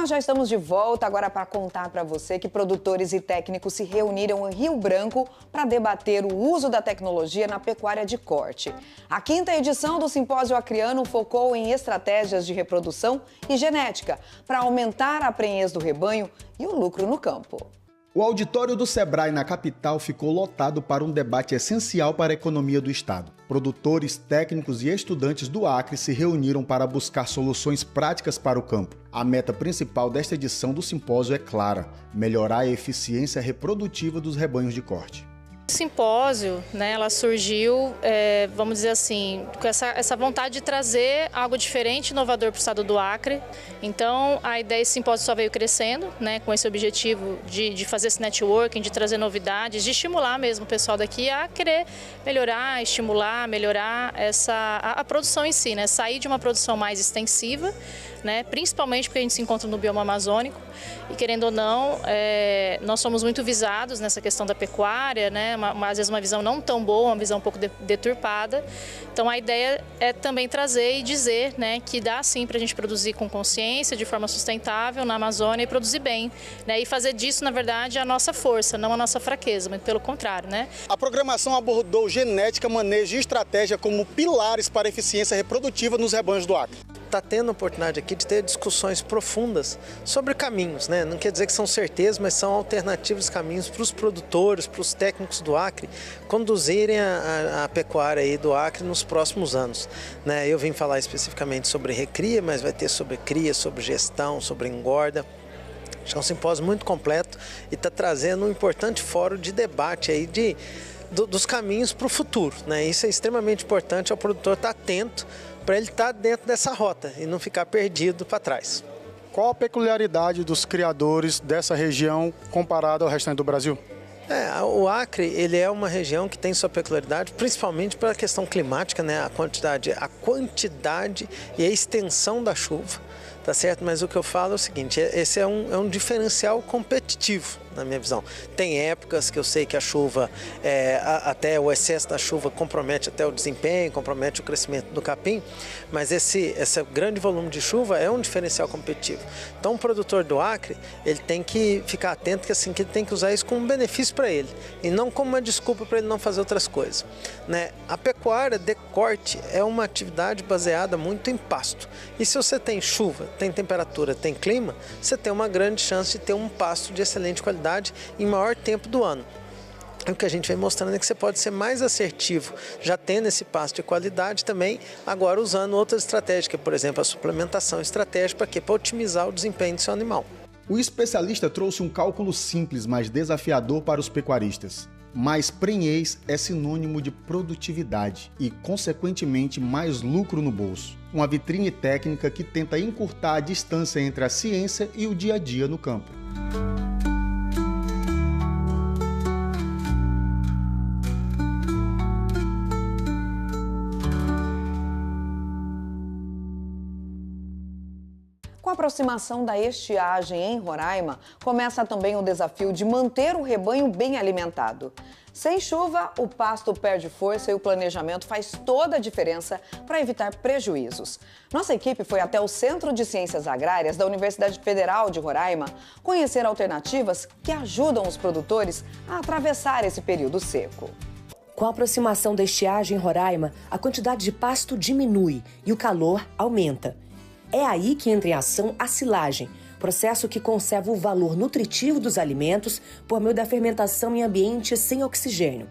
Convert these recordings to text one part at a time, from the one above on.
Nós já estamos de volta agora para contar para você que produtores e técnicos se reuniram em Rio Branco para debater o uso da tecnologia na pecuária de corte. A 5ª edição do Simpósio Acriano focou em estratégias de reprodução e genética para aumentar a prenhez do rebanho e o lucro no campo. O auditório do Sebrae na capital ficou lotado para um debate essencial para a economia do estado. Produtores, técnicos e estudantes do Acre se reuniram para buscar soluções práticas para o campo. A meta principal desta edição do simpósio é clara: melhorar a eficiência reprodutiva dos rebanhos de corte. O simpósio, ela surgiu, vamos dizer assim, com essa vontade de trazer algo diferente, inovador para o estado do Acre. Então, a ideia desse simpósio só veio crescendo, com esse objetivo de fazer esse networking, de trazer novidades, de estimular mesmo o pessoal daqui a querer melhorar, estimular, melhorar a produção em si, sair de uma produção mais extensiva, principalmente porque a gente se encontra no bioma amazônico e, querendo ou não, nós somos muito visados nessa questão da pecuária, às vezes uma visão não tão boa, uma visão um pouco deturpada. Então a ideia é também trazer e dizer que dá sim para a gente produzir com consciência, de forma sustentável na Amazônia e produzir bem, e fazer disso, na verdade, a nossa força, não a nossa fraqueza, mas pelo contrário. A programação abordou genética, manejo e estratégia como pilares para a eficiência reprodutiva nos rebanhos do Acre. Está tendo a oportunidade aqui de ter discussões profundas sobre caminhos, Não quer dizer que são certezas, mas são alternativos caminhos para os produtores, para os técnicos do Acre conduzirem a pecuária aí do Acre nos próximos anos. Eu vim falar especificamente sobre recria, mas vai ter sobre cria, sobre gestão, sobre engorda. É um simpósio muito completo e está trazendo um importante fórum de debate aí dos caminhos para o futuro. Isso é extremamente importante, o produtor estar atento para ele estar dentro dessa rota e não ficar perdido para trás. Qual a peculiaridade dos criadores dessa região comparada ao restante do Brasil? O Acre ele é uma região que tem sua peculiaridade, principalmente pela questão climática, a quantidade e a extensão da chuva, tá certo? Mas o que eu falo é o seguinte: esse é um diferencial competitivo, na minha visão. Tem épocas que eu sei que a chuva, até o excesso da chuva compromete até o desempenho, compromete o crescimento do capim, mas esse grande volume de chuva é um diferencial competitivo. Então o produtor do Acre, ele tem que ficar atento que ele tem que usar isso como um benefício para ele e não como uma desculpa para ele não fazer outras coisas. A pecuária de corte é uma atividade baseada muito em pasto. E se você tem chuva, tem temperatura, tem clima, você tem uma grande chance de ter um pasto de excelente qualidade em maior tempo do ano. O que a gente vem mostrando é que você pode ser mais assertivo, já tendo esse pasto de qualidade também, agora usando outras estratégias, por exemplo, a suplementação estratégica, para otimizar o desempenho do seu animal. O especialista trouxe um cálculo simples, mas desafiador para os pecuaristas. Mais prenhez é sinônimo de produtividade e, consequentemente, mais lucro no bolso. Uma vitrine técnica que tenta encurtar a distância entre a ciência e o dia a dia no campo. Com a aproximação da estiagem em Roraima, começa também o desafio de manter o rebanho bem alimentado. Sem chuva, o pasto perde força e o planejamento faz toda a diferença para evitar prejuízos. Nossa equipe foi até o Centro de Ciências Agrárias da Universidade Federal de Roraima conhecer alternativas que ajudam os produtores a atravessar esse período seco. Com a aproximação da estiagem em Roraima, a quantidade de pasto diminui e o calor aumenta. É aí que entra em ação a silagem, processo que conserva o valor nutritivo dos alimentos por meio da fermentação em ambientes sem oxigênio.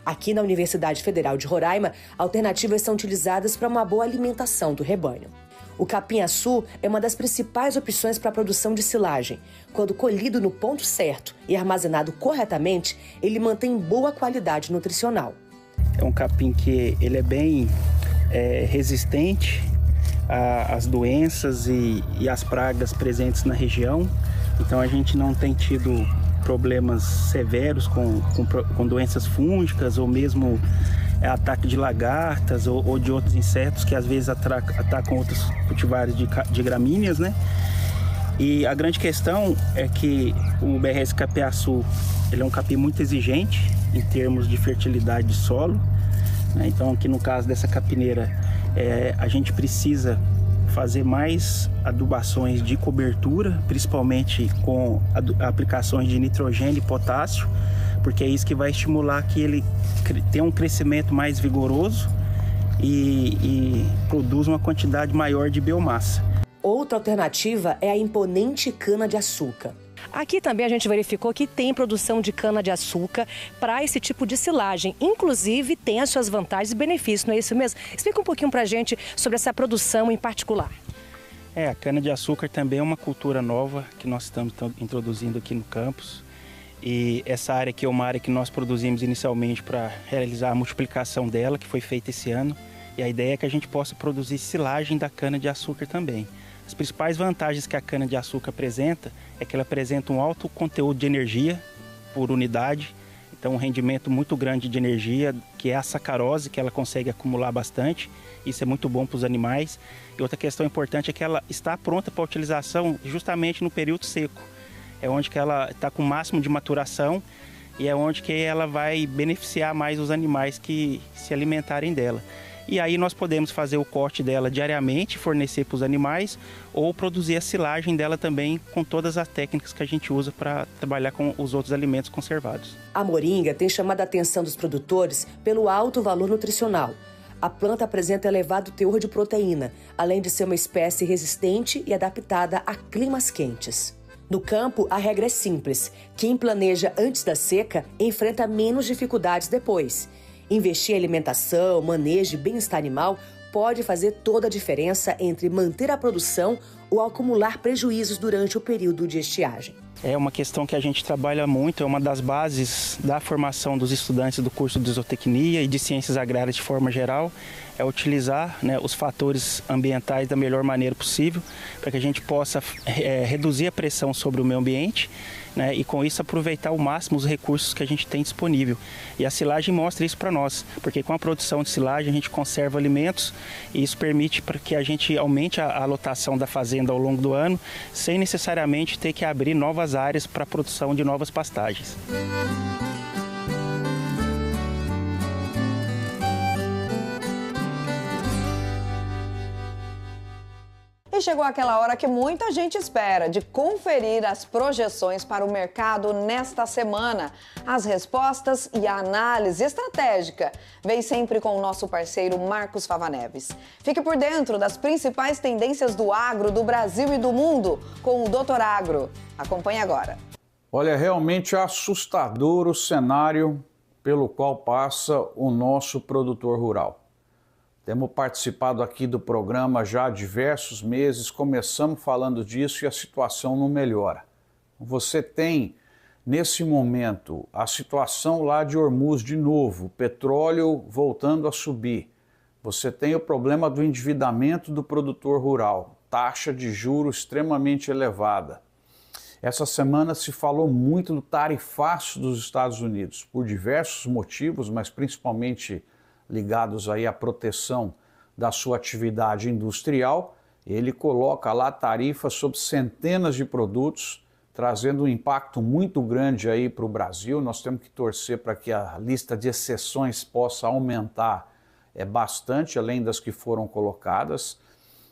Aqui na Universidade Federal de Roraima, alternativas são utilizadas para uma boa alimentação do rebanho. O capim-açu é uma das principais opções para a produção de silagem. Quando colhido no ponto certo e armazenado corretamente, ele mantém boa qualidade nutricional. É um capim que ele é bem resistente às doenças e às pragas presentes na região. Então a gente não tem tido problemas severos com doenças fúngicas ou mesmo ataque de lagartas ou de outros insetos que às vezes atacam outros cultivares de gramíneas, E a grande questão é que o BRS Capim-açu, ele é um capim muito exigente em termos de fertilidade de solo, Então aqui no caso dessa capineira, a gente precisa fazer mais adubações de cobertura, principalmente com aplicações de nitrogênio e potássio, porque é isso que vai estimular que ele tenha um crescimento mais vigoroso e produza uma quantidade maior de biomassa. Outra alternativa é a imponente cana-de-açúcar. Aqui também a gente verificou que tem produção de cana-de-açúcar para esse tipo de silagem. Inclusive, tem as suas vantagens e benefícios, não é isso mesmo? Explica um pouquinho para a gente sobre essa produção em particular. A cana-de-açúcar também é uma cultura nova que nós estamos introduzindo aqui no campus. E essa área aqui é uma área que nós produzimos inicialmente para realizar a multiplicação dela, que foi feita esse ano. E a ideia é que a gente possa produzir silagem da cana-de-açúcar também. As principais vantagens que a cana-de-açúcar apresenta é que ela apresenta um alto conteúdo de energia por unidade, então um rendimento muito grande de energia, que é a sacarose, que ela consegue acumular bastante. Isso é muito bom para os animais. E outra questão importante é que ela está pronta para utilização justamente no período seco. É onde que ela está com o máximo de maturação e é onde que ela vai beneficiar mais os animais que se alimentarem dela. E aí nós podemos fazer o corte dela diariamente, fornecer para os animais ou produzir a silagem dela também com todas as técnicas que a gente usa para trabalhar com os outros alimentos conservados. A moringa tem chamado a atenção dos produtores pelo alto valor nutricional. A planta apresenta elevado teor de proteína, além de ser uma espécie resistente e adaptada a climas quentes. No campo, a regra é simples. Quem planeja antes da seca enfrenta menos dificuldades depois. Investir em alimentação, manejo e bem-estar animal pode fazer toda a diferença entre manter a produção ou acumular prejuízos durante o período de estiagem. É uma questão que a gente trabalha muito, é uma das bases da formação dos estudantes do curso de zootecnia e de ciências agrárias de forma geral, é utilizar, os fatores ambientais da melhor maneira possível para que a gente possa reduzir a pressão sobre o meio ambiente, e com isso aproveitar ao máximo os recursos que a gente tem disponível. E a silagem mostra isso para nós, porque com a produção de silagem a gente conserva alimentos e isso permite para que a gente aumente a lotação da fazenda ao longo do ano, sem necessariamente ter que abrir novas áreas para a produção de novas pastagens. E chegou aquela hora que muita gente espera, de conferir as projeções para o mercado nesta semana. As respostas e a análise estratégica vem sempre com o nosso parceiro Marcos Fava Neves. Fique por dentro das principais tendências do agro do Brasil e do mundo com o Doutor Agro. Acompanhe agora. Olha, realmente assustador o cenário pelo qual passa o nosso produtor rural. Temos participado aqui do programa já há diversos meses, começamos falando disso e a situação não melhora. Você tem, nesse momento, a situação lá de Hormuz de novo, petróleo voltando a subir. Você tem o problema do endividamento do produtor rural, taxa de juros extremamente elevada. Essa semana se falou muito do tarifaço dos Estados Unidos, por diversos motivos, mas principalmente ligados aí à proteção da sua atividade industrial. Ele coloca lá tarifas sobre centenas de produtos, trazendo um impacto muito grande aí para o Brasil. Nós temos que torcer para que a lista de exceções possa aumentar bastante, além das que foram colocadas,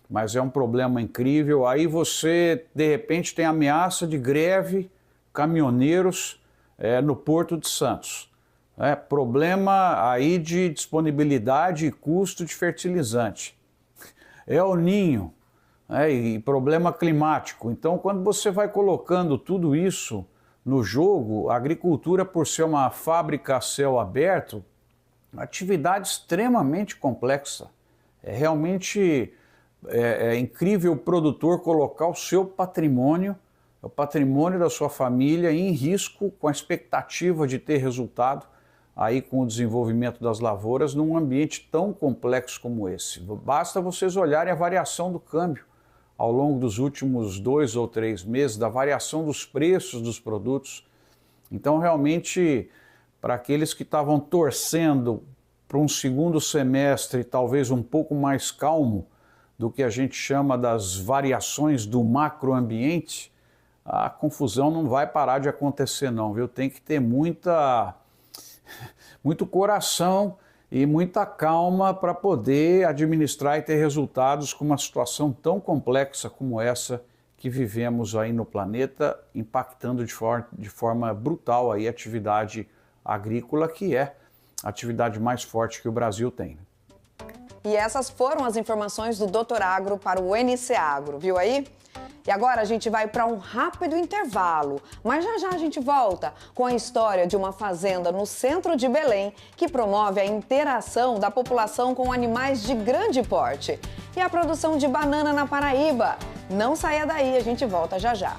mas é um problema incrível. Aí você, de repente, tem ameaça de greve, caminhoneiros no Porto de Santos. Problema aí de disponibilidade e custo de fertilizante. El Ninho, e problema climático. Então, quando você vai colocando tudo isso no jogo, a agricultura, por ser uma fábrica a céu aberto, atividade extremamente complexa. Realmente incrível o produtor colocar o seu patrimônio, o patrimônio da sua família em risco, com a expectativa de ter resultado aí com o desenvolvimento das lavouras num ambiente tão complexo como esse. Basta vocês olharem a variação do câmbio ao longo dos últimos 2 ou 3 meses, da variação dos preços dos produtos. Então, realmente, para aqueles que estavam torcendo para um segundo semestre talvez um pouco mais calmo do que a gente chama das variações do macroambiente, a confusão não vai parar de acontecer não, viu? Tem que ter muito coração e muita calma para poder administrar e ter resultados com uma situação tão complexa como essa que vivemos aí no planeta, impactando de forma brutal aí a atividade agrícola, que é a atividade mais forte que o Brasil tem. E essas foram as informações do Dr. Agro para o NC Agro, viu aí? E agora a gente vai para um rápido intervalo, mas já a gente volta com a história de uma fazenda no centro de Belém que promove a interação da população com animais de grande porte e a produção de banana na Paraíba. Não saia daí, a gente volta já.